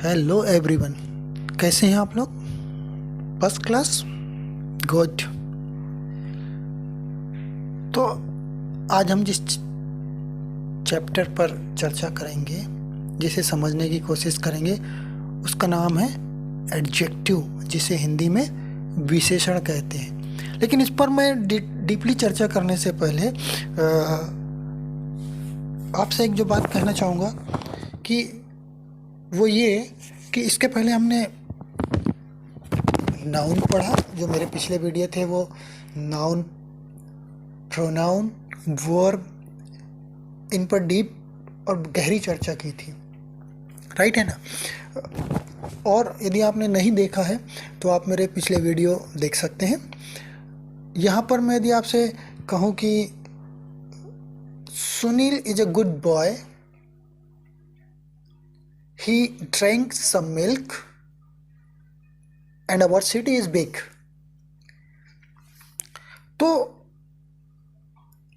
Hello everyone, कैसे हैं आप लोग? First class, good. तो आज हम जिस चैप्टर पर चर्चा करेंगे, जिसे समझने की कोशिश करेंगे, उसका नाम है एडजेक्टिव, जिसे हिंदी में विशेषण कहते हैं। लेकिन इस पर मैं डीपली चर्चा करने से पहले आपसे एक जो बात कहना चाहूँगा कि वो ये कि इसके पहले हमने नाउन पढ़ा। जो मेरे पिछले वीडियो थे वो नाउन, प्रोनाउन, वर्ब, इन पर डीप और गहरी चर्चा की थी, राइट है ना? और यदि आपने नहीं देखा है तो आप मेरे पिछले वीडियो देख सकते हैं। यहाँ पर मैं यदि आपसे कहूँ कि Sunil is a good boy, he drank some milk and our city is big। तो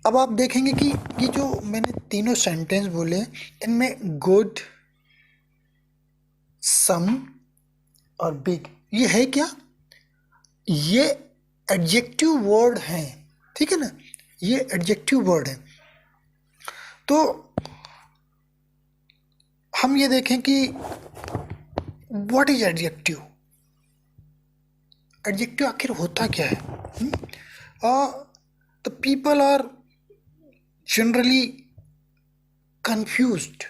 अब आप देखेंगे कि ये जो मैंने तीनों सेंटेंस बोले, इनमें गुड, सम और बिग, ये है क्या? ये एडजेक्टिव वर्ड हैं, ठीक है ना? ये एडजेक्टिव वर्ड है। तो हम ये देखें कि व्हाट इज एडजेक्टिव। एडजेक्टिव आखिर होता क्या है? The people are generally confused.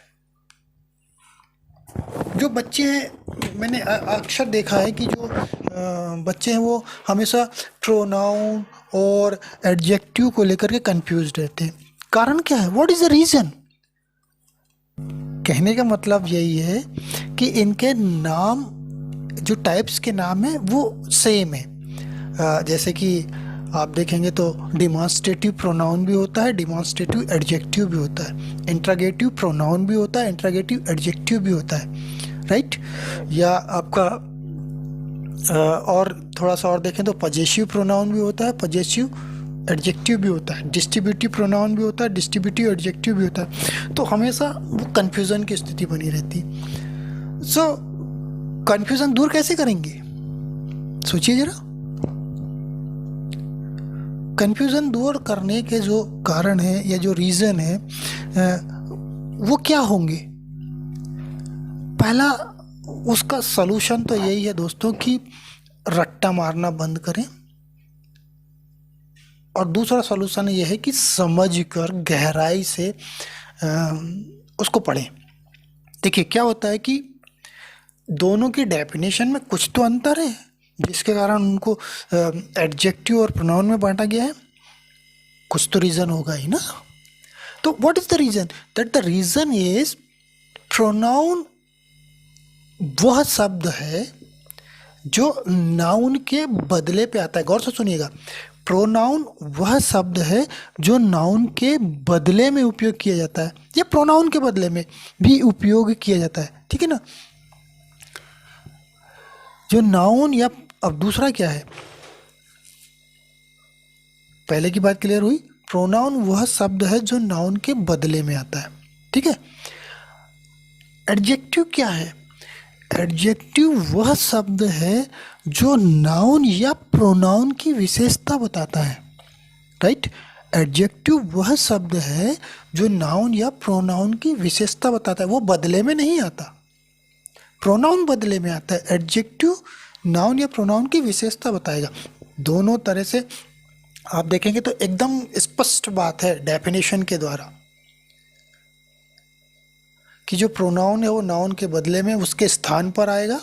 जो बच्चे हैं, मैंने अक्सर देखा है कि जो बच्चे हैं वो हमेशा प्रोनाउन और एडजेक्टिव को लेकर के कंफ्यूज्ड रहते हैं। कारण क्या है? What is the reason? कहने का मतलब यही है कि इनके नाम, जो टाइप्स के नाम हैं वो सेम है। जैसे कि आप देखेंगे तो डिमॉन्स्ट्रेटिव प्रोनाउन भी होता है, डिमॉन्स्ट्रेटिव एडजेक्टिव भी होता है, इंट्रोगेटिव प्रोनाउन भी होता है, इंट्रोगेटिव एडजेक्टिव भी होता है, राइट? या आपका और थोड़ा सा और देखें तो पजेसिव प्रोनाउन भी होता है, पजेसिव एडजेक्टिव भी होता है, डिस्ट्रीब्यूटिव प्रोनाउन भी होता है, डिस्ट्रीब्यूटिव एडजेक्टिव भी होता है। तो हमेशा वो कन्फ्यूज़न की स्थिति बनी रहती। सो कन्फ्यूज़न दूर कैसे करेंगे? सोचिए जरा। कन्फ्यूज़न दूर करने के जो कारण है या जो रीज़न है वो क्या होंगे? पहला उसका सलूशन तो यही है दोस्तों कि रट्टा मारना बंद करें, और दूसरा सलूशन ये है कि समझकर गहराई से उसको पढ़ें। देखिए क्या होता है कि दोनों की डेफिनेशन में कुछ तो अंतर है, जिसके कारण उनको एडजेक्टिव और प्रोनाउन में बांटा गया है। कुछ तो रीज़न होगा ही ना। तो what is the reason? That the reason is pronoun वह शब्द है जो नाउन के बदले पे आता है। गौर से सुनिएगा, प्रोनाउन वह शब्द है जो नाउन के बदले में उपयोग किया जाता है, या प्रोनाउन के बदले में भी उपयोग किया जाता है, ठीक है ना? जो नाउन या अब दूसरा क्या है? पहले की बात क्लियर हुई। प्रोनाउन वह शब्द है जो नाउन के बदले में आता है, ठीक है? एडजेक्टिव क्या है? एडजेक्टिव वह शब्द है जो नाउन या प्रोनाउन की विशेषता बताता है, राइट? एडजेक्टिव वह शब्द है जो नाउन या प्रोनाउन की विशेषता बताता है, वो बदले में नहीं आता। प्रोनाउन बदले में आता है, एडजेक्टिव नाउन या प्रोनाउन की विशेषता बताएगा। दोनों तरह से आप देखेंगे तो एकदम स्पष्ट बात है डेफिनेशन के द्वारा कि जो प्रोनाउन है वो नाउन के बदले में उसके स्थान पर आएगा,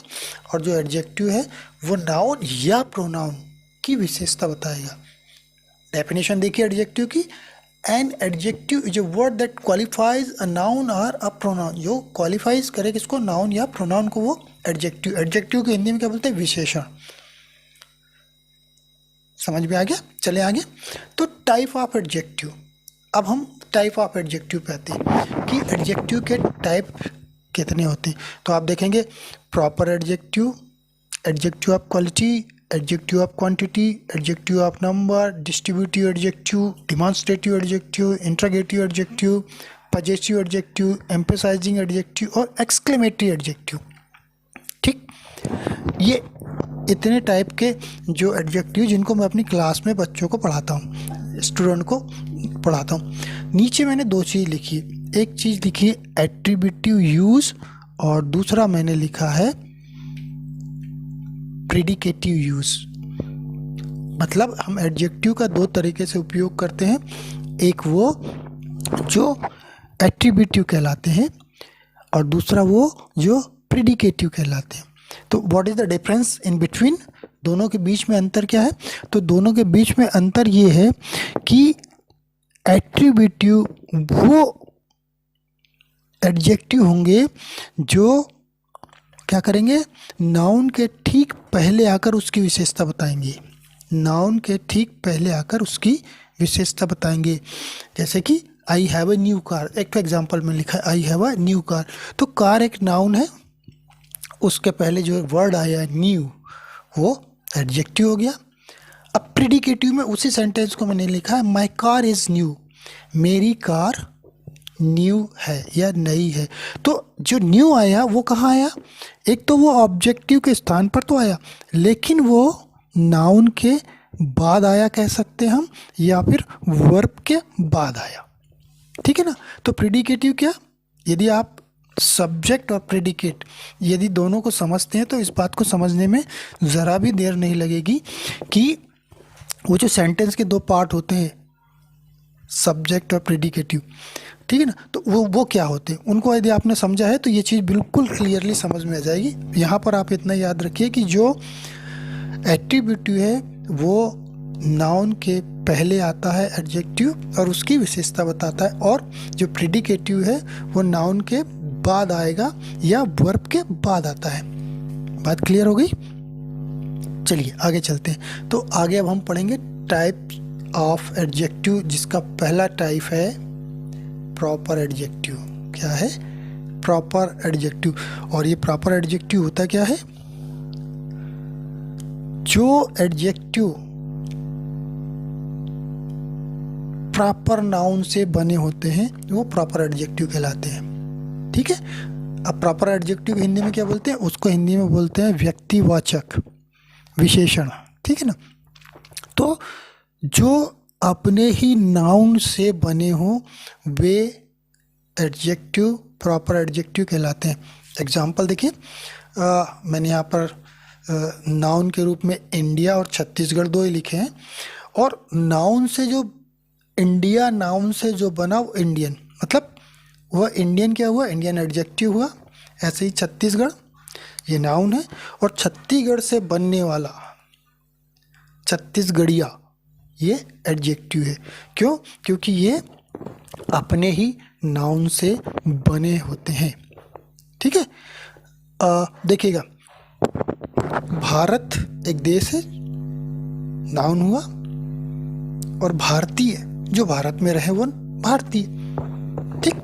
और जो एडजेक्टिव है वो नाउन या प्रोनाउन की विशेषता बताएगा। डेफिनेशन देखिए एडजेक्टिव की। An adjective is a word that qualifies a noun और अ प्रोनाउन। जो क्वालिफाइज करे किसको? नाउन या प्रोनाउन को, वो एडजेक्टिव। एडजेक्टिव को हिंदी में क्या बोलते हैं? विशेषण। समझ में आ गया? चले आगे। तो टाइप ऑफ एडजेक्टिव। अब हम टाइप ऑफ एडजेक्टिव पे आते हैं कि एडजेक्टिव के टाइप कितने होते हैं। तो आप देखेंगे proper adjective, adjective of quality, adjective of quantity, adjective of number, distributive adjective, demonstrative adjective, interrogative adjective, possessive adjective, emphasizing adjective और एक्सक्लेमेटरी एडजेक्टिव। ये इतने टाइप के जो एडजेक्टिव जिनको मैं अपनी क्लास में बच्चों को पढ़ाता हूँ, स्टूडेंट को पढ़ाता हूँ। नीचे मैंने दो चीज़ लिखी, एक चीज़ लिखी है एट्रीब्यूटिव यूज़ और दूसरा मैंने लिखा है प्रेडिकेटिव यूज़। मतलब हम एडजेक्टिव का दो तरीके से उपयोग करते हैं, एक वो जो एट्रीब्यूटिव कहलाते हैं और दूसरा वो जो प्रेडिकेटिव कहलाते हैं। तो what is the difference in between, दोनों के बीच में अंतर क्या है? तो दोनों के बीच में अंतर ये है कि एट्रीब्यूटिव वो एडजेक्टिव होंगे जो क्या करेंगे, नाउन के ठीक पहले आकर उसकी विशेषता बताएंगे, नाउन के ठीक पहले आकर उसकी विशेषता बताएंगे। जैसे कि I have a new car, एक एग्जाम्पल में लिखा है आई हैव अ न्यू कार, तो कार एक नाउन है, उसके पहले जो वर्ड आया न्यू वो एडजेक्टिव हो गया। अब प्रेडिकेटिव में उसी सेंटेंस को मैंने लिखा है माई कार इज़ न्यू, मेरी कार न्यू है या नई है। तो जो न्यू आया वो कहाँ आया? एक तो वो ऑब्जेक्टिव के स्थान पर तो आया, लेकिन वो नाउन के बाद आया कह सकते हैं हम, या फिर वर्ब के बाद आया। ठीक है ना? तो प्रेडिकेटिव क्या, यदि आप सब्जेक्ट और प्रेडिकेट यदि दोनों को समझते हैं तो इस बात को समझने में ज़रा भी देर नहीं लगेगी कि वो जो सेंटेंस के दो पार्ट होते हैं सब्जेक्ट और प्रेडिकेटिव, ठीक है ना, तो वो क्या होते हैं, उनको यदि आपने समझा है तो ये चीज़ बिल्कुल क्लियरली समझ में आ जाएगी। यहाँ पर आप इतना याद रखिए कि जो एट्रीब्यूटिव है वो नाउन के पहले आता है एडजेक्टिव और उसकी विशेषता बताता है, और जो प्रेडिकेटिव है वो नाउन के बाद आएगा या वर्ब के बाद आता है। बात क्लियर हो गई? चलिए आगे चलते हैं। तो आगे अब हम पढ़ेंगे टाइप ऑफ एडजेक्टिव, जिसका पहला टाइप है प्रॉपर एडजेक्टिव। क्या है? Proper adjective. और ये प्रॉपर एडजेक्टिव होता क्या है? जो एडजेक्टिव प्रॉपर नाउन से बने होते हैं वो प्रॉपर एडजेक्टिव कहलाते हैं। ठीक है? अब प्रॉपर एडजेक्टिव हिंदी में क्या बोलते हैं? उसको हिंदी में बोलते हैं व्यक्तिवाचक विशेषण। ठीक है ना? तो जो अपने ही नाउन से बने हों वे एडजेक्टिव प्रॉपर एडजेक्टिव कहलाते हैं। एग्जाम्पल देखिए, मैंने यहाँ पर नाउन के रूप में इंडिया और छत्तीसगढ़ दो ही लिखे हैं, और नाउन से जो इंडिया नाउन से जो बना वो इंडियन, मतलब वह इंडियन क्या हुआ? इंडियन एडजेक्टिव हुआ। ऐसे ही छत्तीसगढ़ ये नाउन है, और छत्तीसगढ़ से बनने वाला छत्तीसगढ़िया ये एडजेक्टिव है। क्यों? क्योंकि ये अपने ही नाउन से बने होते हैं। ठीक है? देखिएगा, भारत एक देश है, नाउन हुआ, और भारतीय जो भारत में रहे वो भारतीय। ठीक?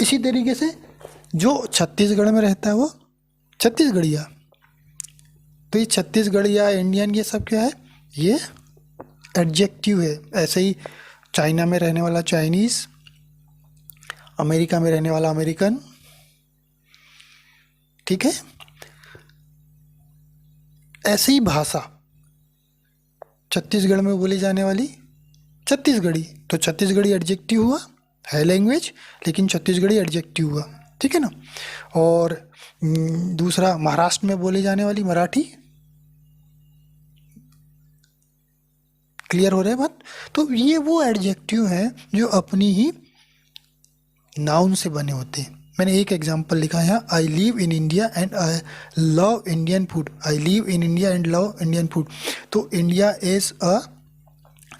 इसी तरीके से जो छत्तीसगढ़ में रहता है वो छत्तीसगढ़िया। तो ये छत्तीसगढ़िया, इंडियन, ये सब क्या है? ये एडजेक्टिव है। ऐसे ही चाइना में रहने वाला चाइनीज़, अमेरिका में रहने वाला अमेरिकन। ठीक है? ऐसे ही भाषा छत्तीसगढ़ में बोली जाने वाली छत्तीसगढ़ी, तो छत्तीसगढ़ी एडजेक्टिव हुआ, है लैंग्वेज लेकिन छत्तीसगढ़ी एडजेक्टिव हुआ। ठीक है ना? और दूसरा महाराष्ट्र में बोली जाने वाली मराठी। क्लियर हो रहा है बात? तो ये वो एडजेक्टिव हैं जो अपनी ही नाउन से बने होते हैं। मैंने एक एग्जांपल लिखा है, I live in India and I love Indian food. I live in India and love Indian food. तो India is a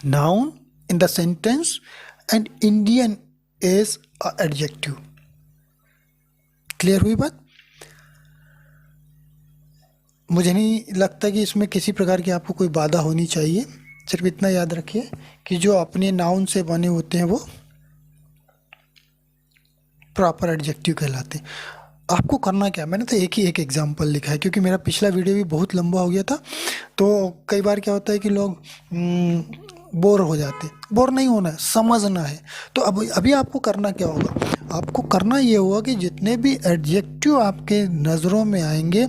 noun in the sentence and Indian is a adjective. Clear हुई बात? मुझे नहीं लगता कि इसमें किसी प्रकार की आपको कोई बाधा होनी चाहिए। सिर्फ इतना याद रखिए कि जो अपने नाउन से बने होते हैं वो प्रॉपर एडजेक्टिव कहलाते हैं। आपको करना क्या, मैंने तो एक ही एक एग्जांपल लिखा है क्योंकि मेरा पिछला वीडियो भी बहुत लंबा हो गया था। तो कई बार क्या होता है कि लोग बोर हो जाते। बोर नहीं होना है, समझना है। तो अब अभी आपको करना क्या होगा, आपको करना ये होगा कि जितने भी एडजेक्टिव आपके नज़रों में आएंगे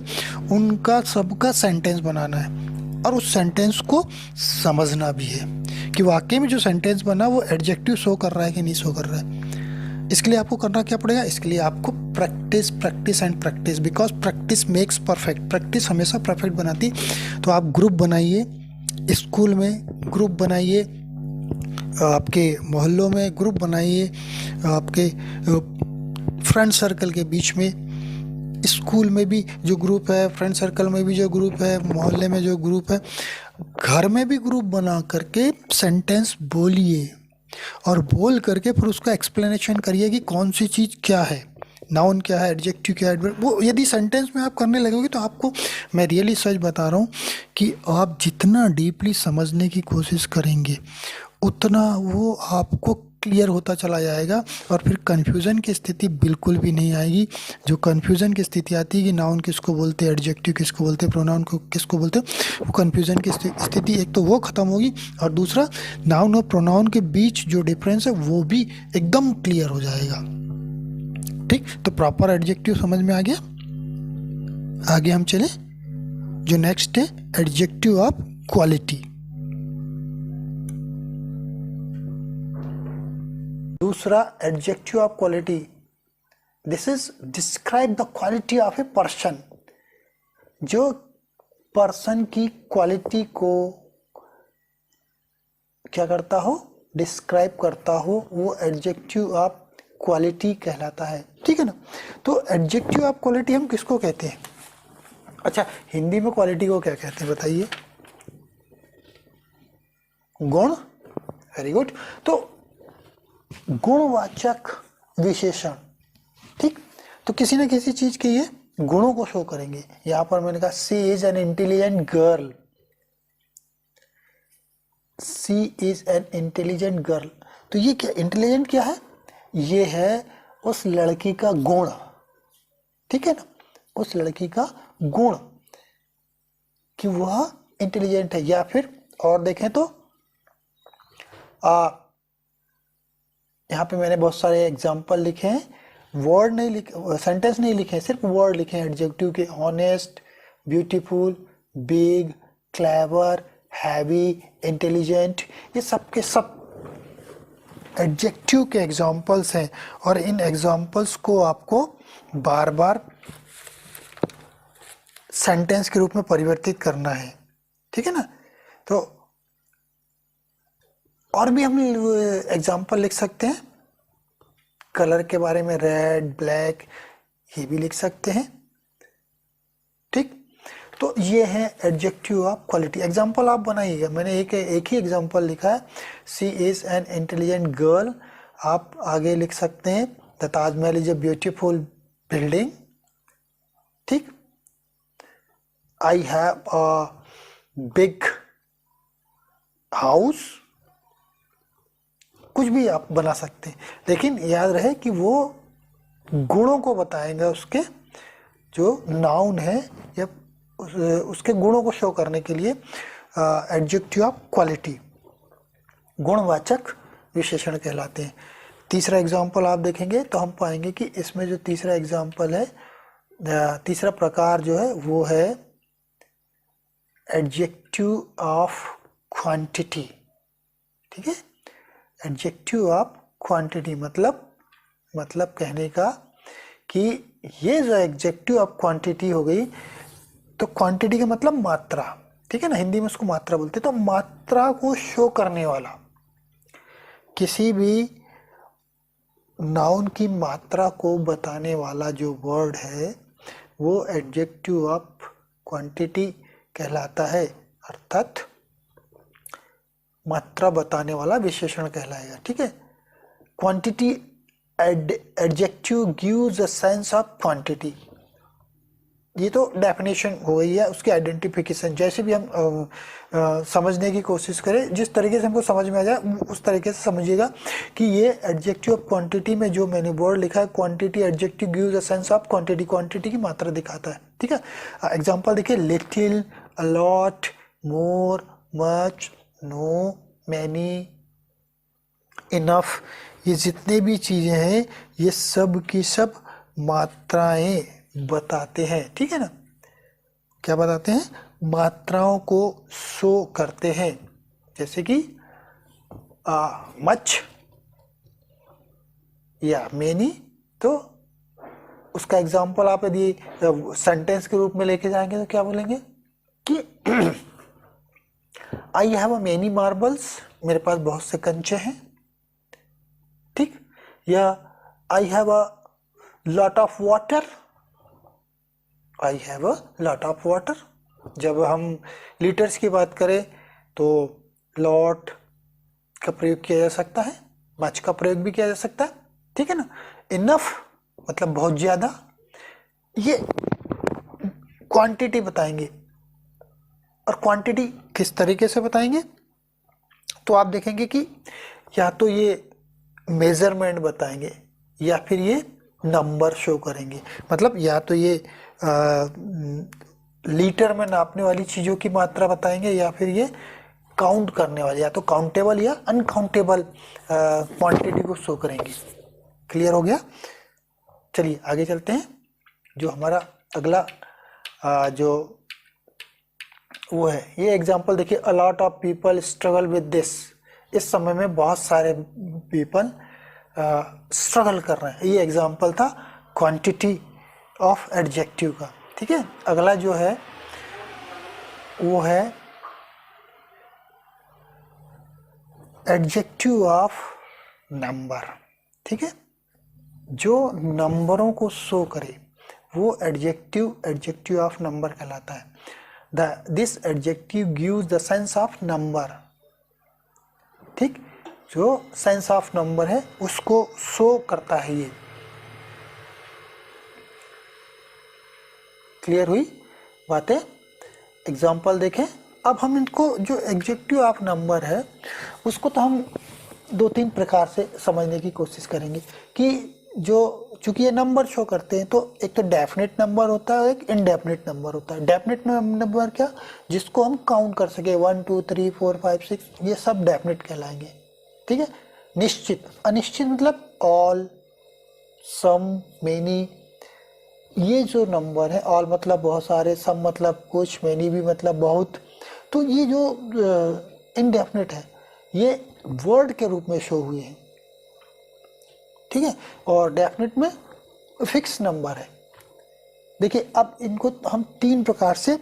उनका सबका सेंटेंस बनाना है, और उस सेंटेंस को समझना भी है कि वाकई में जो सेंटेंस बना वो एडजेक्टिव शो कर रहा है कि नहीं शो कर रहा है। इसके लिए आपको करना क्या पड़ेगा, इसके लिए आपको practice, practice and practice, because practice makes perfect. Practice हमेशा परफेक्ट बनाती। तो आप ग्रुप बनाइए, स्कूल में ग्रुप बनाइए, आपके मोहल्लों में ग्रुप बनाइए, आपके फ्रेंड सर्कल के बीच में, स्कूल में भी जो ग्रुप है, फ्रेंड सर्कल में भी जो ग्रुप है, मोहल्ले में जो ग्रुप है, घर में भी ग्रुप बना करके सेंटेंस बोलिए, और बोल करके फिर उसका एक्सप्लेनेशन करिए कि कौन सी चीज़ क्या है, नाउन क्या है, एडजेक्टिव क्या है, वो यदि सेंटेंस में आप करने लगोगे तो आपको, मैं रियली सच बता रहा हूँ कि आप जितना डीपली समझने की कोशिश करेंगे उतना वो आपको क्लियर होता चला जाएगा, और फिर कन्फ्यूज़न की स्थिति बिल्कुल भी नहीं आएगी। जो कन्फ्यूज़न की स्थिति आती है कि नाउन किसको बोलते हैं, एडजेक्टिव किसको बोलते हैं, प्रोनाउन को किसको बोलते हैं, वो कन्फ्यूज़न की स्थिति एक तो वो ख़त्म होगी, और दूसरा नाउन और प्रोनाउन के बीच जो डिफरेंस है वो भी एकदम क्लियर हो जाएगा। ठीक, तो प्रॉपर एडजेक्टिव समझ में आ गया। आगे हम चले, जो नेक्स्ट है एडजेक्टिव ऑफ क्वालिटी। दूसरा adjective of quality, this is describe the quality of a person. जो पर्सन की क्वालिटी को क्या करता हो, डिस्क्राइब करता हो, वो एडजेक्टिव ऑफ क्वालिटी कहलाता है। ठीक है ना। तो एडजेक्टिव ऑफ क्वालिटी हम किसको कहते हैं? अच्छा, हिंदी में क्वालिटी को क्या कहते हैं बताइए? गुण। Very good. तो गुणवाचक विशेषण। ठीक, तो किसी न किसी चीज के ये गुणों को शो करेंगे। यहां पर मैंने कहा she is an intelligent girl, she is an intelligent girl. तो ये क्या, इंटेलिजेंट क्या है? ये है उस लड़की का गुण। ठीक है ना, उस लड़की का गुण कि वह इंटेलिजेंट है। या फिर और देखें तो यहाँ पे मैंने बहुत सारे एग्जाम्पल लिखे हैं, वर्ड नहीं लिखे, सेंटेंस नहीं लिखे, सिर्फ वर्ड लिखे हैं एडजेक्टिव के। Honest, beautiful, big, clever, heavy, intelligent, ये सब के सब एडजेक्टिव के एग्जाम्पल्स हैं, और इन एग्जाम्पल्स को आपको बार बार सेंटेंस के रूप में परिवर्तित करना है। ठीक है ना। तो और भी हम एग्जाम्पल लिख सकते हैं कलर के बारे में, रेड, ब्लैक, ये भी लिख सकते हैं। ठीक, तो ये है एडजेक्टिव ऑफ क्वालिटी। एग्जाम्पल आप बनाइएगा, मैंने एक ही एग्जाम्पल लिखा है, she is an intelligent girl. आप आगे लिख सकते हैं the Taj Mahal is a beautiful building. ठीक, I have a big house, कुछ भी आप बना सकते हैं, लेकिन याद रहे कि वो गुणों को बताएगा, उसके जो नाउन है या उसके गुणों को शो करने के लिए एडजेक्टिव ऑफ क्वालिटी गुणवाचक विशेषण कहलाते हैं। तीसरा एग्जाम्पल आप देखेंगे तो हम पाएंगे कि इसमें जो तीसरा एग्जाम्पल है, तीसरा प्रकार जो है वो है एडजेक्टिव ऑफ क्वांटिटी। ठीक है, एडजेक्टिव ऑफ क्वांटिटी मतलब कहने का कि ये जो एडजेक्टिव ऑफ क्वांटिटी हो गई, तो क्वांटिटी का मतलब मात्रा। ठीक है ना, हिंदी में उसको मात्रा बोलते हैं। तो मात्रा को शो करने वाला, किसी भी नाउन की मात्रा को बताने वाला जो वर्ड है वो एडजेक्टिव ऑफ क्वांटिटी कहलाता है, अर्थात मात्रा बताने वाला विशेषण कहलाएगा। ठीक है, quantity adjective gives a sense of quantity. ये तो डेफिनेशन हो गई है, उसकी आइडेंटिफिकेशन। जैसे भी हम समझने की कोशिश करें, जिस तरीके से हमको समझ में आ जाए उस तरीके से समझिएगा कि ये एडजेक्टिव ऑफ क्वांटिटी में जो मैंने वर्ड लिखा है, quantity adjective gives a sense of quantity, quantity की मात्रा दिखाता है। ठीक है, एग्जांपल देखिए, little, a lot, more, much, no, many, enough, ये जितने भी चीजें हैं ये सब की सब मात्राएं बताते हैं, ठीक है ना। क्या बताते हैं? मात्राओं को शो करते हैं। जैसे कि मच या मेनी, तो उसका एग्जाम्पल आप यदि सेंटेंस के रूप में लेके जाएंगे तो क्या बोलेंगे कि आई हैव अ मेनी मार्बल्स, मेरे पास बहुत से कंचे हैं, ठीक। या आई have a lot of water, I have a lot of water. जब हम लीटर्स की बात करें तो लॉट का प्रयोग किया जा सकता है, मच का प्रयोग भी किया जा सकता है, ठीक है ना। इनफ मतलब बहुत ज्यादा, ये क्वांटिटी बताएंगे। और क्वांटिटी किस तरीके से बताएंगे? तो आप देखेंगे कि या तो ये मेजरमेंट बताएंगे या फिर ये नंबर शो करेंगे। मतलब या तो ये लीटर में नापने वाली चीज़ों की मात्रा बताएंगे या फिर ये काउंट करने वाले, या तो काउंटेबल या अनकाउंटेबल क्वांटिटी को शो करेंगे। क्लियर हो गया? चलिए आगे चलते हैं। जो हमारा अगला जो वो है, ये एग्जांपल देखिए, a lot of people struggle with this. इस समय में बहुत सारे पीपल स्ट्रगल कर रहे हैं। ये एग्जांपल था क्वांटिटी ऑफ एडजेक्टिव का, ठीक है। अगला जो है वो है एडजेक्टिव ऑफ नंबर, ठीक है। जो नंबरों को शो करे वो एडजेक्टिव ऑफ नंबर कहलाता है। This adjective gives the sense of number, ठीक। जो सेंस ऑफ नंबर है उसको शो करता है ये। क्लियर हुई बातें? एग्जाम्पल देखें। अब हम इनको, जो एडजेक्टिव ऑफ नंबर है उसको तो हम दो तीन प्रकार से समझने की कोशिश करेंगे कि जो, चूंकि ये नंबर शो करते हैं तो एक तो डेफिनेट नंबर होता है, एक इनडेफिनेट नंबर होता है। डेफिनेट नंबर क्या? जिसको हम काउंट कर सके, 1 2 3 4 5 6, ये सब डेफिनेट कहलाएंगे, ठीक है। निश्चित, अनिश्चित मतलब ऑल, सम, मेनी। ये जो नंबर है, ऑल मतलब बहुत सारे, सम मतलब कुछ, मेनी भी मतलब बहुत। तो ये जो इनडेफिनेट है ये वर्ड के रूप में शो हुए हैं, ठीक है। और डेफिनेट में फिक्स नंबर है। देखिए अब इनको हम तीन प्रकार से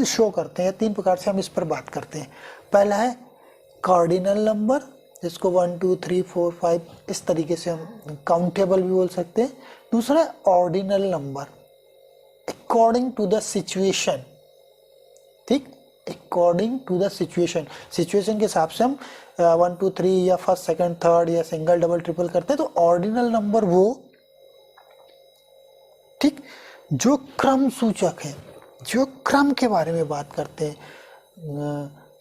शो करते हैं, तीन प्रकार से हम इस पर बात करते हैं। पहला है कार्डिनल नंबर, जिसको 1 2 3 4 5 इस तरीके से हम काउंटेबल भी बोल सकते हैं। दूसरा है ordinal number, according to the situation, ठीक। According to the situation, situation के हिसाब से हम 1 2 3 या फर्स्ट सेकंड थर्ड या सिंगल डबल ट्रिपल करते हैं। तो ऑर्डिनल नंबर वो, ठीक, जो क्रम सूचक है, जो क्रम के बारे में बात करते हैं,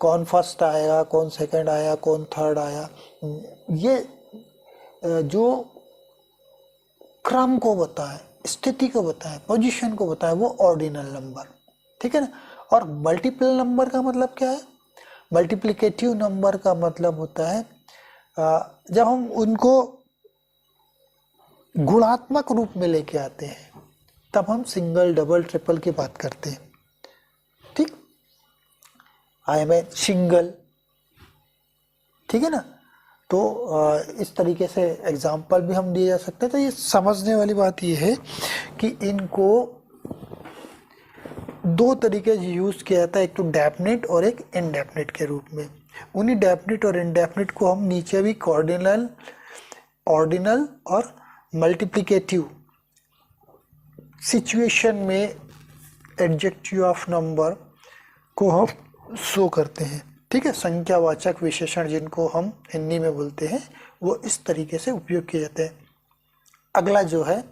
कौन फर्स्ट आएगा, कौन सेकंड आया, कौन थर्ड आया, ये जो क्रम को बताए, स्थिति को बताए, पोजीशन को बताए, वो ऑर्डिनल नंबर, ठीक है ना। और मल्टीपल नंबर का मतलब क्या है? मल्टीप्लिकेटिव नंबर का मतलब होता है जब हम उनको गुणात्मक रूप में लेके आते हैं तब हम सिंगल डबल ट्रिपल की बात करते हैं, ठीक। आई एम ए सिंगल, ठीक है ना। तो इस तरीके से एग्जाम्पल भी हम दिए जा सकते हैं। तो ये समझने वाली बात ये है कि इनको दो तरीके से यूज़ किया जाता है, एक तो डेफिनेट और एक इनडेफिनेट के रूप में। उन्हीं डेफिनेट और इनडेफिनेट को हम नीचे भी कार्डिनल, ऑर्डिनल और मल्टीप्लिकेटिव सिचुएशन में एडजेक्टिव ऑफ नंबर को हम शो करते हैं, ठीक है। संख्यावाचक विशेषण जिनको हम हिंदी में बोलते हैं वो इस तरीके से उपयोग किए जाते हैं। अगला जो है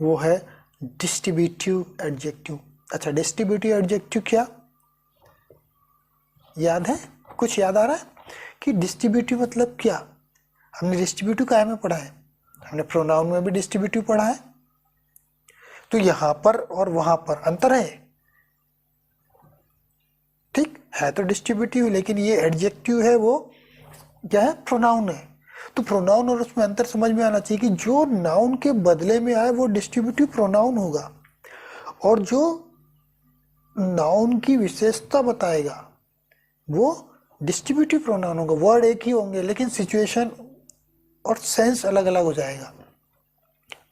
वो है डिस्ट्रीब्यूटिव एडजेक्टिव। अच्छा, डिस्ट्रीब्यूटिव एडजेक्टिव क्या याद है? कुछ याद आ रहा है कि डिस्ट्रीब्यूटिव मतलब क्या? हमने डिस्ट्रीब्यूटिव काय में पढ़ा है? हमने प्रोनाउन में भी डिस्ट्रीब्यूटिव पढ़ा है। तो यहाँ पर और वहाँ पर अंतर है। ठीक है तो डिस्ट्रीब्यूटिव, लेकिन ये एडजेक्टिव है, वो क्या है, प्रोनाउन है। तो प्रोनाउन और उसमें अंतर समझ में आना चाहिए कि जो नाउन के बदले में आए वो डिस्ट्रीब्यूटिव प्रोनाउन होगा, और जो नाउन की विशेषता बताएगा वो डिस्ट्रीब्यूटिव प्रोनाउन होगा। वर्ड एक ही होंगे लेकिन सिचुएशन और सेंस अलग अलग हो जाएगा।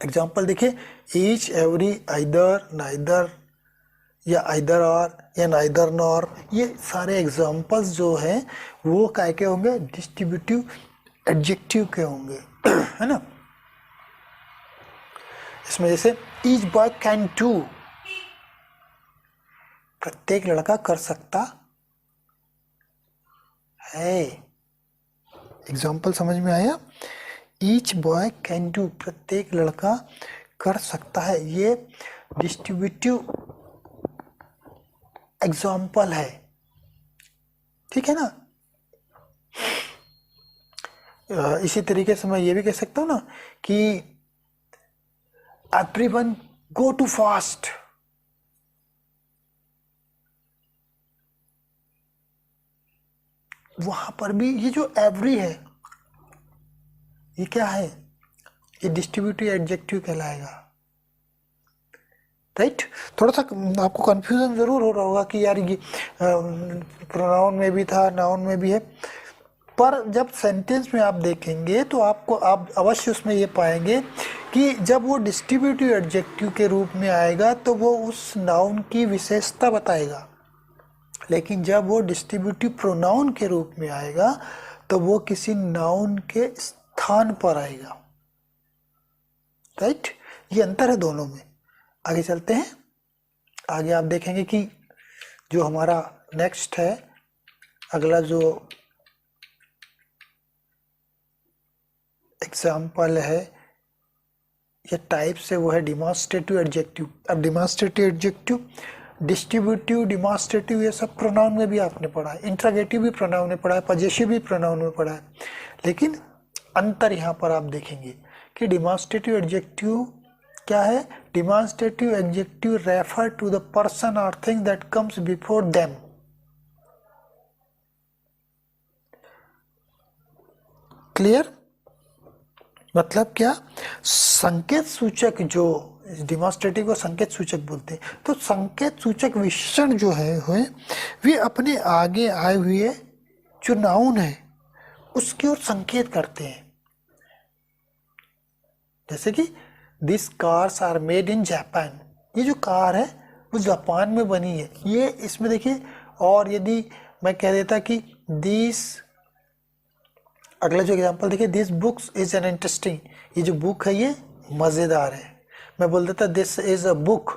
एग्जाम्पल देखिए, ईच, एवरी, आइदर, नाइदर, या आइदर और, या नाइदर नॉर, ये सारे एग्जाम्पल्स जो हैं वो काय के होंगे, डिस्ट्रीब्यूटिव एडजेक्टिव के होंगे है ना। इसमें जैसे ईच बॉय कैन डू, प्रत्येक लड़का कर सकता है। एग्जाम्पल समझ में आया, ईच बॉय कैन डू, प्रत्येक लड़का कर सकता है, ये डिस्ट्रीब्यूटिव एग्जाम्पल है, ठीक है ना। इसी तरीके से मैं ये भी कह सकता हूँ ना कि एवरीवन गो टू फास्ट, वहां पर भी ये जो एवरी है ये क्या है, ये डिस्ट्रीब्यूटिव एडजेक्टिव कहलाएगा, राइट। थोड़ा सा आपको कंफ्यूजन जरूर हो रहा होगा कि यार ये प्रोनाउन में भी था, नाउन में भी है, पर जब सेंटेंस में आप देखेंगे तो आपको आप अवश्य उसमें ये पाएंगे कि जब वो डिस्ट्रीब्यूटिव एडजेक्टिव के रूप में आएगा तो वो उस नाउन की विशेषता बताएगा, लेकिन जब वो डिस्ट्रीब्यूटिव प्रोनाउन के रूप में आएगा तो वो किसी नाउन के स्थान पर आएगा, राइट। ये अंतर है दोनों में। आगे चलते हैं, आगे आप देखेंगे कि जो हमारा नेक्स्ट है, अगला जो एग्जाम्पल है या टाइप्स है वो है डिमॉन्स्ट्रेटिव एडजेक्टिव। अब डिमॉन्स्ट्रेटिव एडजेक्टिव, डिस्ट्रीब्यूटिव, डिमॉन्स्ट्रेटिव, ये सब प्रोनाउन में भी आपने पढ़ा है, इंट्रोगेटिव भी प्रोनाउन में पढ़ा है, पजेसिव भी प्रोनाउन में पढ़ा है, लेकिन अंतर यहाँ पर आप देखेंगे कि डिमॉन्स्ट्रेटिव एडजेक्टिव क्या है, demonstrative adjective refer to the person और thing that comes before them. Clear, मतलब क्या, संकेत सूचक, जो डिमॉन्स्ट्रेटिव को संकेत सूचक बोलते हैं, तो संकेत सूचक विशेषण जो है वे अपने आगे आए हुए जो नाउन है उसकी ओर संकेत करते हैं। जैसे कि this cars are made in Japan, ये जो कार है वो जापान में बनी है, ये इसमें देखिए। और यदि मैं कह देता कि दिस, अगला जो एग्जांपल देखिए, this books is an interesting, ये जो बुक है ये मज़ेदार है, मैं बोल देता दिस इज अ बुक,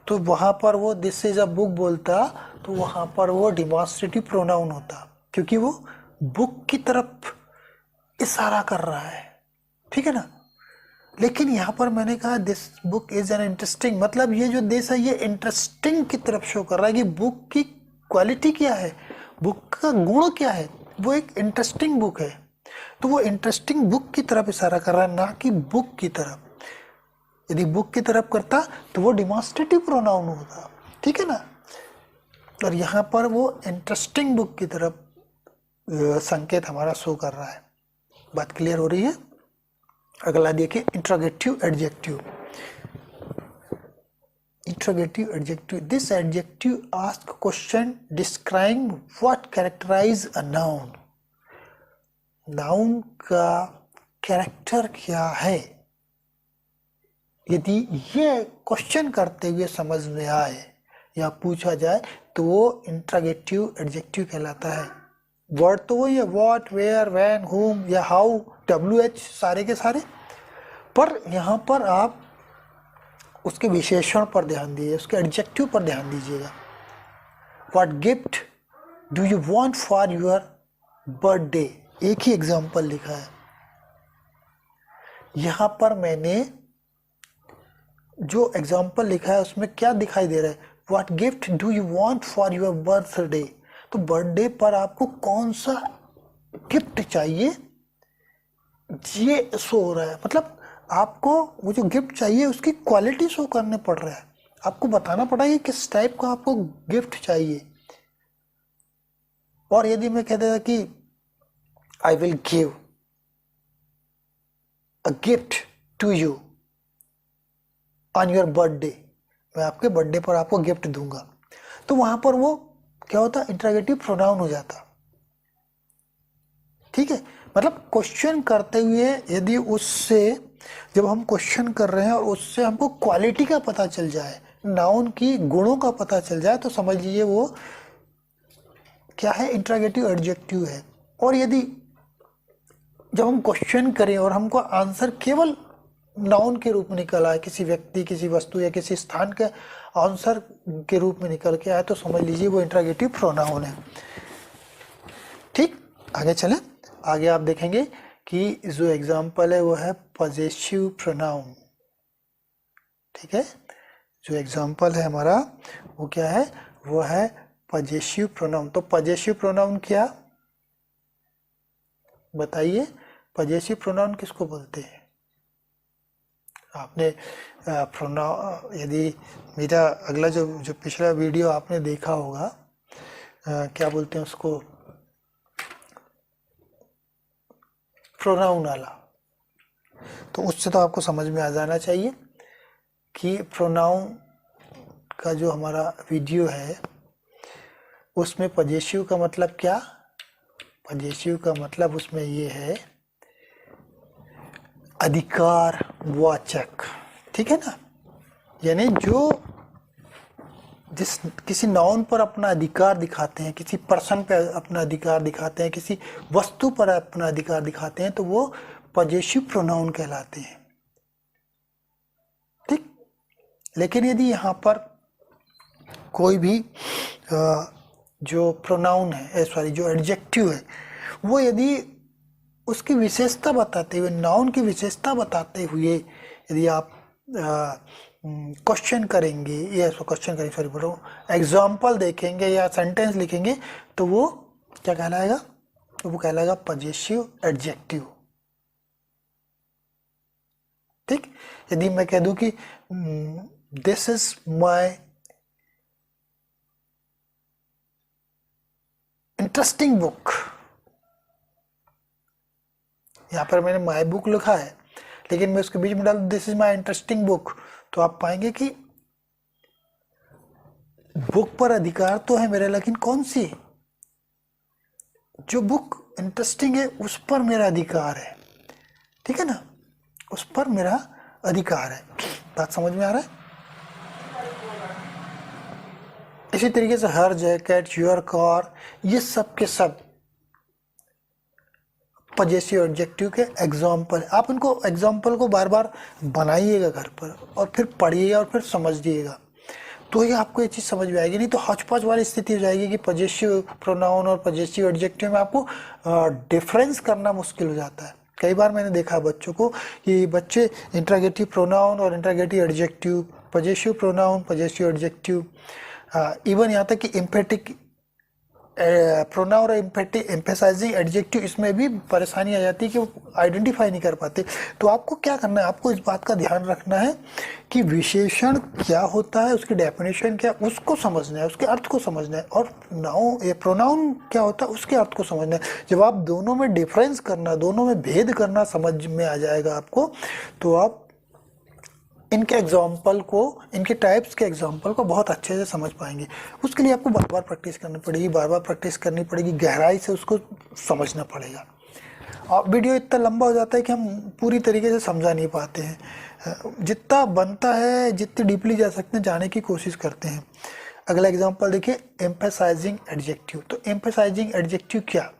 तो वहाँ पर वो दिस इज अ बुक बोलता तो वहाँ पर वो डिमॉन्स्ट्रेटिव प्रोनाउन होता, क्योंकि वो बुक की तरफ इशारा कर रहा है, ठीक है ना। लेकिन यहाँ पर मैंने कहा this book is an interesting, मतलब ये जो दिस है ये इंटरेस्टिंग की तरफ शो कर रहा है कि बुक की क्वालिटी क्या है, बुक का गुण क्या है, वो एक इंटरेस्टिंग बुक है, तो वो इंटरेस्टिंग बुक की तरफ इशारा कर रहा है, ना कि बुक की तरफ। यदि बुक की तरफ करता तो वो डिमॉन्स्ट्रेटिव प्रोनाउन होता, ठीक है ना। और यहाँ पर वो इंटरेस्टिंग बुक की तरफ संकेत हमारा शो कर रहा है। बात क्लियर हो रही है। अगला देखिए, interrogative adjective. Interrogative adjective, this adjective ask question describe what characterize a noun, noun का कैरेक्टर क्या है, यदि ये क्वेश्चन करते हुए समझ में आए या पूछा जाए तो वो इंट्रोगेटिव एडजेक्टिव कहलाता है। वर्ड तो वही है, व्हाट, वेयर, व्हेन, हुम या हाउ, WH सारे के सारे, पर यहाँ पर आप उसके विशेषण पर ध्यान दीजिए, उसके एडजेक्टिव पर ध्यान दीजिएगा। What gift do you want for your birthday, एक ही एग्जाम्पल लिखा है। यहाँ पर मैंने जो एग्जाम्पल लिखा है उसमें क्या दिखाई दे रहा है, what gift do you want for your birthday, तो बर्थडे पर आपको कौन सा गिफ्ट चाहिए ये शो हो रहा है, मतलब आपको वो जो गिफ्ट चाहिए उसकी क्वालिटी शो करने पड़ रहा है, आपको बताना पड़ा कि किस टाइप का आपको गिफ्ट चाहिए, और यदि मैं कह देता कि I will give a gift to you on your birthday, मैं आपके बर्थडे पर आपको गिफ्ट दूंगा, तो वहां पर वो क्या होता, इंटरोगेटिव प्रोनाउन हो जाता। ठीक है, मतलब क्वेश्चन करते हुए यदि उससे, जब हम क्वेश्चन कर रहे हैं और उससे हमको क्वालिटी का पता चल जाए, नाउन की गुणों का पता चल जाए, तो समझ लीजिए वो क्या है, इंटरोगेटिव एडजेक्टिव है। और यदि जब हम क्वेश्चन करें और हमको आंसर केवल नाउन के रूप में निकल आए, किसी व्यक्ति, किसी वस्तु या किसी स्थान के आंसर के रूप में निकल के आए, तो समझ लीजिए वो इंटरोगेटिव प्रोनाउन है। ठीक, आगे चलें। आगे आप देखेंगे कि जो एग्जाम्पल है वो है पजेसिव प्रोनाउन। ठीक है, जो एग्जाम्पल है हमारा वो क्या है, वो है पजेसिव प्रोनाउन। तो पजेसिव प्रोनाउन क्या, बताइए, पजेसिव प्रोनाउन किसको बोलते हैं? आपने प्रोनाउन, यदि मेरा अगला जो पिछला वीडियो आपने देखा होगा, क्या बोलते हैं उसको, प्रोनाउन वाला, तो उससे तो आपको समझ में आ जाना चाहिए कि प्रोनाउन का जो हमारा वीडियो है उसमें पजेसिव का मतलब क्या, पजेसिव का मतलब उसमें ये है अधिकार वाचक। ठीक है ना, यानी जो जिस किसी नाउन पर अपना अधिकार दिखाते हैं, किसी पर्सन पे अपना अधिकार दिखाते हैं, किसी वस्तु पर अपना अधिकार दिखाते हैं, तो वो पजेसिव प्रोनाउन कहलाते हैं। ठीक, लेकिन यदि यहाँ पर कोई भी जो प्रोनाउन है, सॉरी जो एडजेक्टिव है, वो यदि उसकी विशेषता बताते हुए, नाउन की विशेषता बताते हुए यदि आप क्वेश्चन करेंगे, या क्वेश्चन करेंगे, सॉरी बोलो, एग्जाम्पल देखेंगे या सेंटेंस लिखेंगे, तो वो क्या कहलाएगा, तो वो कहलाएगा पजेसिव एडजेक्टिव। ठीक, यदि मैं कह दूं कि this is my interesting book, यहाँ पर मैंने माई बुक लिखा है, लेकिन मैं उसके बीच में डाल this is my interesting book, तो आप पाएंगे कि बुक पर अधिकार तो है मेरा, लेकिन कौन सी, जो बुक इंटरेस्टिंग है उस पर मेरा अधिकार है। ठीक है ना, उस पर मेरा अधिकार है। बात समझ में आ रहा है? इसी तरीके से हर जैकेट, योर कार, ये सब के सब पजेसिव एडजेक्टिव के एग्जाम्पल। आप इनको एग्जाम्पल को बार बार बनाइएगा घर पर, और फिर पढ़िएगा और फिर समझिएगा, तो ही आपको ये चीज़ समझ में आएगी। नहीं तो हौच-पौच वाली स्थिति हो जाएगी कि पजेसिव प्रोनाउन और पजेसिव एडजेक्टिव में आपको डिफरेंस करना मुश्किल हो जाता है। कई बार मैंने देखा बच्चों को कि बच्चे इंटरोगेटिव प्रोनाउन और interrogative adjective, possessive pronoun, possessive adjective, even यहाँ तक कि एम्फेटिक प्रोनाउन और एम्फेसाइजिंग एडजेक्टिव, इसमें भी परेशानी आ जाती है कि वो आइडेंटिफाई नहीं कर पाते। तो आपको क्या करना है, आपको इस बात का ध्यान रखना है कि विशेषण क्या होता है, उसकी डेफिनेशन क्या, उसको समझना है, उसके अर्थ को समझना है, और नाउन प्रोनाउन क्या होता है उसके अर्थ को समझना है। जब आप दोनों में डिफरेंस करना, दोनों में भेद करना समझ में आ जाएगा आपको, तो आप इनके एग्जाम्पल को, इनके टाइप्स के एग्जाम्पल को बहुत अच्छे से समझ पाएंगे। उसके लिए आपको बार बार प्रैक्टिस करनी पड़ेगी, बार बार प्रैक्टिस करनी पड़ेगी, गहराई से उसको समझना पड़ेगा। और वीडियो इतना लंबा हो जाता है कि हम पूरी तरीके से समझा नहीं पाते हैं। जितना बनता है, जितनी डीपली जा सकते हैं जाने की कोशिश करते हैं। अगला एग्जाम्पल देखिए, एम्फेसाइजिंग एडजेक्टिव। तो एम्फेसाइजिंग एडजेक्टिव क्या,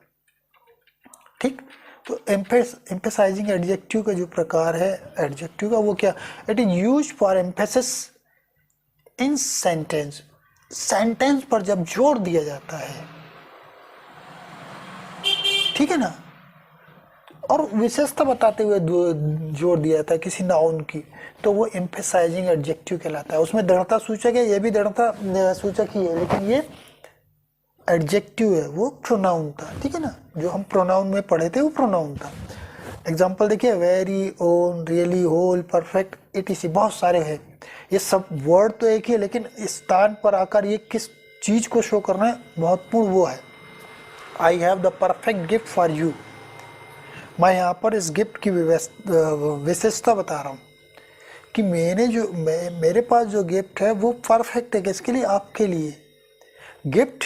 ठीक, तो एम्फेसाइजिंग एडजेक्टिव का जो प्रकार है एडजेक्टिव का, वो क्या, it is use for emphasis in sentence. Sentence पर जब जोर दिया जाता है, ठीक है ना, और विशेषता बताते हुए जोर दिया जाता है किसी नाउन की, तो वो एम्फेसाइजिंग एडजेक्टिव कहलाता है। उसमें दृढ़ता सूचक है, ये भी दृढ़ता सूचक ही है, लेकिन ये एडजेक्टिव है, वो प्रोनाउन था। ठीक है ना, जो हम प्रोनाउन में पढ़े थे वो प्रोनाउन था। एग्जाम्पल देखिए, very, own, really, whole, perfect, ETC, बहुत सारे हैं। ये सब वर्ड तो एक ही है, लेकिन स्थान पर आकर ये किस चीज को शो करना है महत्वपूर्ण वो है। I have the perfect gift for you. मैं यहाँ पर इस गिफ्ट की विशेषता बता रहा हूँ कि मेरे पास जो गिफ्ट है वो परफेक्ट है। किसके लिए? आपके लिए। गिफ्ट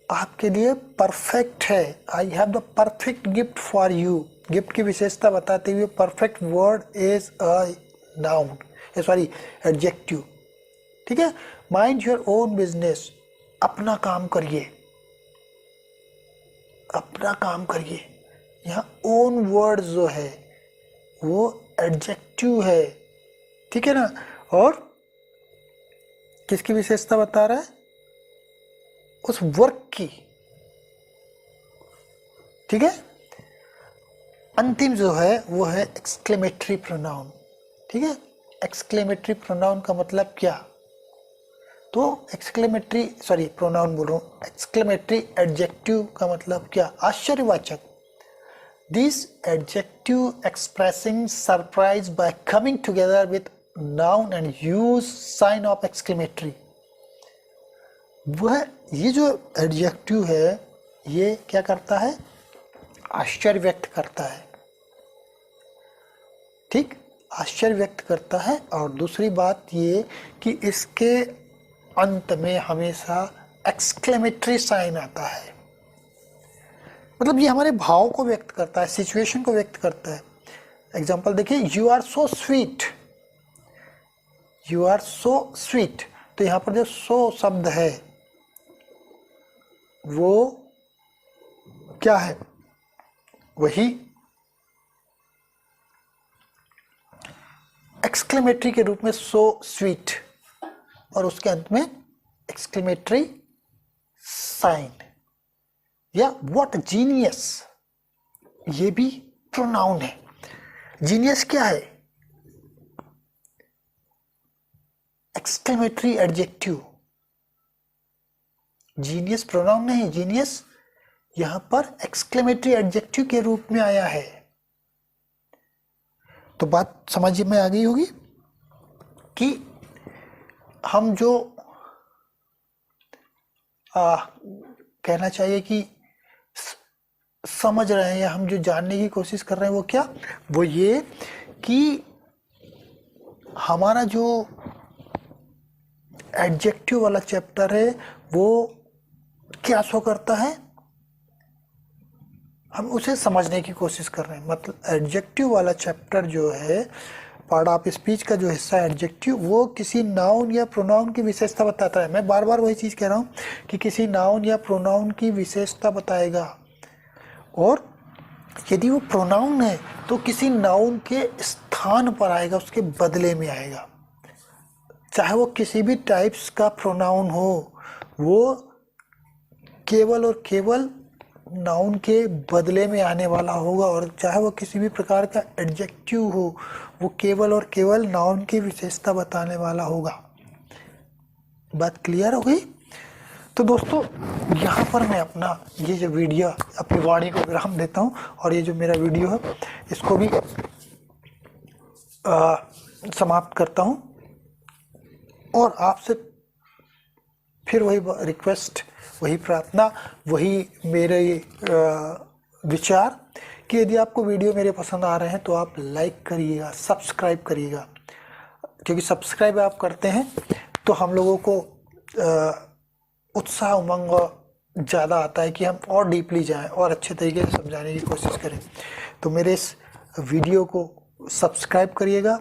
आपके लिए परफेक्ट है। I have the perfect gift for you. Gift की विशेषता बताते हुए perfect word is a noun, sorry adjective. ठीक है। Mind your own business. अपना काम करिए, अपना काम करिए। यहाँ ओन वर्ड जो है वो एडजेक्टिव है। ठीक है ना। और किसकी विशेषता बता रहा है? उस वर्क की। ठीक है। अंतिम जो है वो है एक्सक्लेमेटरी प्रोनाउन। ठीक है। एक्सक्लेमेटरी प्रोनाउन का मतलब क्या? तो एक्सक्लेमेटरी प्रोनाउन बोल रहा हूँ, एक्सक्लेमेटरी एडजेक्टिव का मतलब क्या? आश्चर्यवाचक। This adjective expressing surprise by coming together with noun and use sign of exclamatory. वह ये जो एडजेक्टिव है ये क्या करता है? आश्चर्य व्यक्त करता है। ठीक, आश्चर्य व्यक्त करता है। और दूसरी बात ये कि इसके अंत में हमेशा एक्सक्लेमेटरी साइन आता है। मतलब ये हमारे भाव को व्यक्त करता है, सिचुएशन को व्यक्त करता है। एग्जाम्पल देखिए, you are so sweet. You are so sweet, तो यहाँ पर जो सो शब्द है वो क्या है? वही एक्सक्लेमेटरी के रूप में सो स्वीट, और उसके अंत में एक्सक्लेमेटरी साइन। या व्हाट जीनियस, ये भी प्रोनाउन है। जीनियस क्या है? Exclamatory adjective. जीनियस प्रोनाउन नहीं, जीनियस यहां पर एक्सक्लेमेटरी एडजेक्टिव के रूप में आया है। तो बात समझ में आ गई होगी कि हम जो कहना चाहिए कि समझ रहे हैं या हम जो जानने की कोशिश कर रहे हैं वो क्या? वो ये कि हमारा जो एडजेक्टिव वाला चैप्टर है वो क्या शो करता है, हम उसे समझने की कोशिश कर रहे हैं। मतलब एडजेक्टिव वाला चैप्टर जो है, पार्ट ऑफ स्पीच का जो हिस्सा है एडजेक्टिव, वो किसी नाउन या प्रोनाउन की विशेषता बताता है। मैं बार बार वही चीज़ कह रहा हूँ कि किसी नाउन या प्रोनाउन की विशेषता बताएगा। और यदि वो प्रोनाउन है तो किसी नाउन के स्थान पर आएगा, उसके बदले में आएगा। चाहे वो किसी भी टाइप्स का प्रोनाउन हो, वो केवल और केवल नाउन के बदले में आने वाला होगा। और चाहे वो किसी भी प्रकार का एडजेक्टिव हो, वो केवल और केवल नाउन की विशेषता बताने वाला होगा। बात क्लियर हो गई? तो दोस्तों, यहाँ पर मैं अपना ये जो वीडियो, अपनी वाणी को विराम देता हूँ। और ये जो मेरा वीडियो है इसको भी समाप्त करता हूँ। और आपसे फिर वही रिक्वेस्ट, वही प्रार्थना, वही मेरे विचार कि यदि आपको वीडियो मेरे पसंद आ रहे हैं तो आप लाइक करिएगा, सब्सक्राइब करिएगा। क्योंकि सब्सक्राइब आप करते हैं तो हम लोगों को उत्साह, उमंग ज़्यादा आता है कि हम और डीपली जाएं और अच्छे तरीके से समझाने की कोशिश करें। तो मेरे इस वीडियो को सब्सक्राइब करिएगा,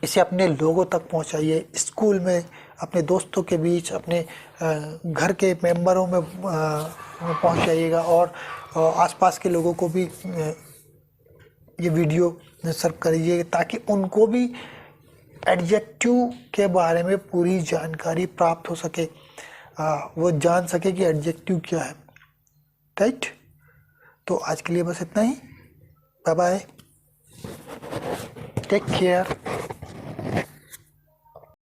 इसे अपने लोगों तक पहुंचाइए, स्कूल में, अपने दोस्तों के बीच, अपने घर के मेंबरों में पहुंचाइएगा। और आसपास के लोगों को भी ये वीडियो सर्व करिए ताकि उनको भी एडजेक्टिव के बारे में पूरी जानकारी प्राप्त हो सके, वो जान सके कि एडजेक्टिव क्या है। राइट? तो आज के लिए बस इतना ही। Bye bye, take care.